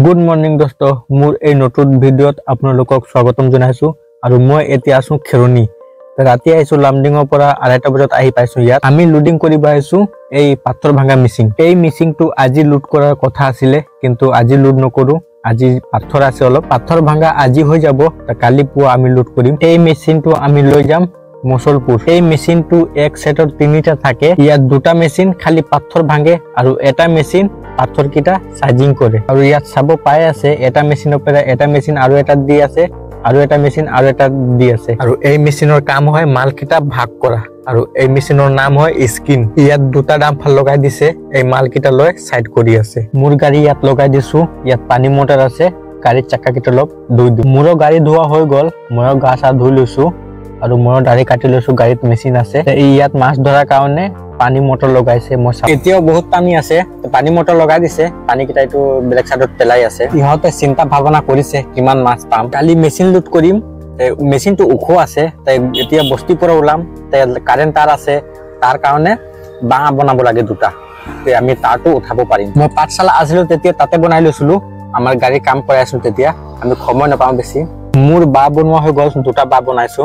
Good morning দোস্ত, মোৰ এই নতুন ভিডিঅ'ত আপোনালোকক স্বাগতম জনাইছো। আৰু মই এতিয়া আছো খেৰণী। ৰাতি আহিছো লামডিঙৰ পৰা 2:30 বজাত আহি পাইছো। ইয়াত আমি লোডিং কৰিব আহিছো এই পাথৰ ভাঙা মিচিং। এই মিচিংটো আজি লোড কৰাৰ কথা আছিলে, কিন্তু আজি লোড নকৰো। আজি পাথৰ আছে, অলপ পাথৰ ভাঙা আজি হৈ যাব, কালি পুৱা আমি লোড কৰিম। এই মেচিনটো আমি লৈ যাম মছলপুৰ। এই মেচিনটো এক সেটত 3টা থাকে। ইয়াত 2টা মেচিন খালি পাথৰ ভাঙে আৰু এটা মেচিন পাথৰ কিটা সাইজিং কৰে। আৰু ইয়াত চাব পাই আছে এটা মেচিনৰ পৰা এটা মেচিন আৰু এটা দি আছে, আৰু এটা মেচিন আৰু এটা দি আছে। আৰু এই মেচিনৰ কাম হয় মাল কিটা ভাগ কৰা। আৰু এই মেচিনৰ নাম হয় স্কিন। ইয়াত 2টা ডাম্পাৰ লগাই দিছে, এই মাল কিটা লৈ সাইড কৰি আছে। মোৰ গাড়ী ইয়াত লগাই দিছো। ইয়াত পানী মটৰ আছে, গাড়ীৰ চাকা কিটা অলপ ধুই দিম। মোৰ গাড়ী ধোৱা হৈ গল, মই গা চা ধুই লৈছো আৰু মই দাড়ি কাটি লৈছো। গাড়ীত মেচিন আছে। ইয়াত মাছ ধৰাৰ কাৰণে পানী মটৰ লগাইছে। মই এতিয়াও বহুত পানী আছে, পানী মটৰ লগাই দিছে। পানী কেইটা এইটো বেলেগ সাইডত পেলাই আছে। ইহঁতে চিন্তা ভাৱনা কৰিছে কিমান মাছ পাম। কালি মেচিন লোড কৰিম। মেচিনটো ওখ আছে, এতিয়া বস্তিৰ পৰা ওলাম। কাৰেণ্ট তাৰ আছে, তাৰ কাৰণে বাঁহ বনাব লাগে 2টা। আমি তাৰটো উঠাব পাৰিম। মই পাঠশালা আছিলো তেতিয়া তাতে বনাই লৈছিলো। আমাৰ গাড়ী কাম কৰাই আছিলো তেতিয়া, আমি সময় নাপাওঁ বেছি। মোৰ বাঁহ বনোৱা হৈ গল, 2টা বাঁহ বনাইছো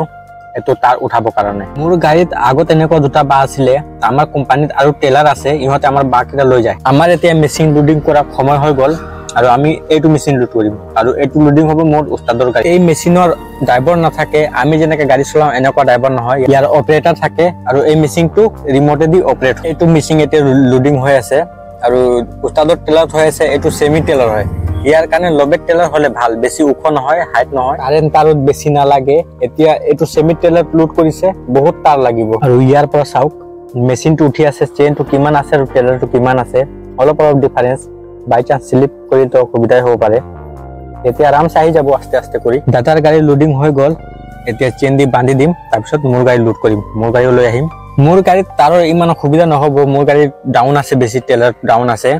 এটো তাৰ উঠাবৰ কাৰণে। মোৰ গাড়ীত আগত এনেকুৱা 2টা বাঁহ আছিলে। আমাৰ কোম্পানীত আৰু টেলাৰ আছে, ইহঁতে আমাৰ বাঁহ কেইটা লৈ যায়। আমাৰ এতিয়া মেচিন লোডিং কৰা সময় হৈ গল আৰু আমি এইটো মেচিন লোড কৰিম। আৰু এইটো লোডিং হ'ব মোৰ উস্তাদৰ গাড়ী। এই মেচিনৰ ড্ৰাইভাৰ নাথাকে, আমি যেনেকে গাড়ী চলাওঁ এনেকুৱা ড্ৰাইভাৰ নহয়। ইয়াৰ অপাৰেটৰ থাকে আৰু এই মেচিনটো ৰিমটেদি অপাৰেট হয়। এইটো মেচিন এতিয়া লোডিং হৈ আছে আৰু উস্তাদৰ টেলাৰ হৈ আছে। এইটো সেমি টেলাৰ হয়। ইয়াৰ কাৰণে লবেট টেলাৰ হলে ভাল, বেছি ওখ নহয়, হাইট নহয়, কাৰেণ্ট তাৰত বেছি নালাগে। এতিয়া এইটো সেমি টেলাৰ লোড কৰিছে, বহুত তাৰ লাগিব। আৰু ইয়াৰ পৰা চাওক মেচিনটো উঠি আছে, চেইনটো কিমান আছে আৰু টেলাৰটো কিমান আছে, অলপ অলপ ডিফাৰেন্স। বাই চান্স স্লিপ কৰি তো অসুবিধাই হ'ব পাৰে। এতিয়া আৰামছে আহি যাব আস্তে আস্তে কৰি। দাদাৰ গাড়ী লোডিং হৈ গল, এতিয়া চেইন দি বান্ধি দিম, তাৰপিছত মোৰ গাড়ী লোড কৰিম, মোৰ গাড়ীও লৈ আহিম। মোৰ গাড়ীত তাৰৰ ইমান অসুবিধা নহব। মোৰ গাড়ীত ডাউন আছে, বেছি টেলাৰ ডাউন আছে,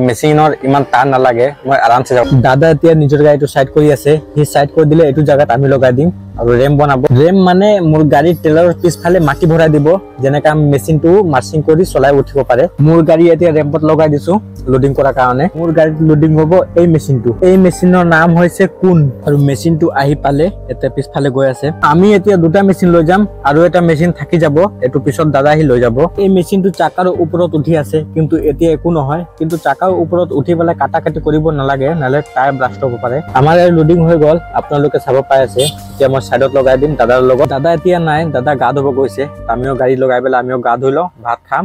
মেচিনৰ ইমান তাৰ নালাগে, মই আৰামছে যাম। দাদা এতিয়া নিজৰ গাড়ীটো সাইড কৰি আছে। সি সাইড কৰি দিলে এইটো জায়গাত আমি লগাই দিম আৰু ৰেম বনাব। ৰেম মানে মোৰ গাড়ীৰ টেলাৰৰ পিছফালে মাটি ভৰাই দিব, যেনেকা মেচিনটো মাৰ্চিং কৰি চলাই উঠিব পাৰে। মোৰ গাড়ী এতিয়া ৰেম্পত লগাই দিছো লোডিং কৰাৰ কাৰণে। মোৰ গাড়ীত লোডিং হ'ব এই মেচিনটো। এই মেচিনৰ নাম হৈছে কোন। আৰু মেচিনটো আহি পালে এতিয়া পিছফালে গৈ আছে। আমি এতিয়া 2টা মেচিন লৈ যাম আৰু এটা মেচিন থাকি যাব, এইটো পিছত দাদা আহি লৈ যাব। এই মেচিনটো চাকাৰ ওপৰত উঠি আছে, কিন্তু এতিয়া একো নহয়। কিন্তু চাকাৰ ওপৰত উঠি পেলাই কাটা কাটি কৰিব নালাগে, নহলে টায়াৰ ব্লাষ্ট হ'ব পাৰে। আমাৰ এই লোডিং হৈ গল, আপোনালোকে চাব পাই আছে। এতিয়া মই সাইডত লগাই দিম দাদাৰ লগত। দাদা এতিয়া নাই, দাদা গা ধুব গৈছে। আমিও গাড়ী লগাই পেলাই আমিও গা ধুই লওঁ, ভাত খাম,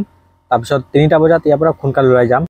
তাৰপিছত 3টা বজাত ইয়াৰ পৰা সোনকালে ওলাই যাম।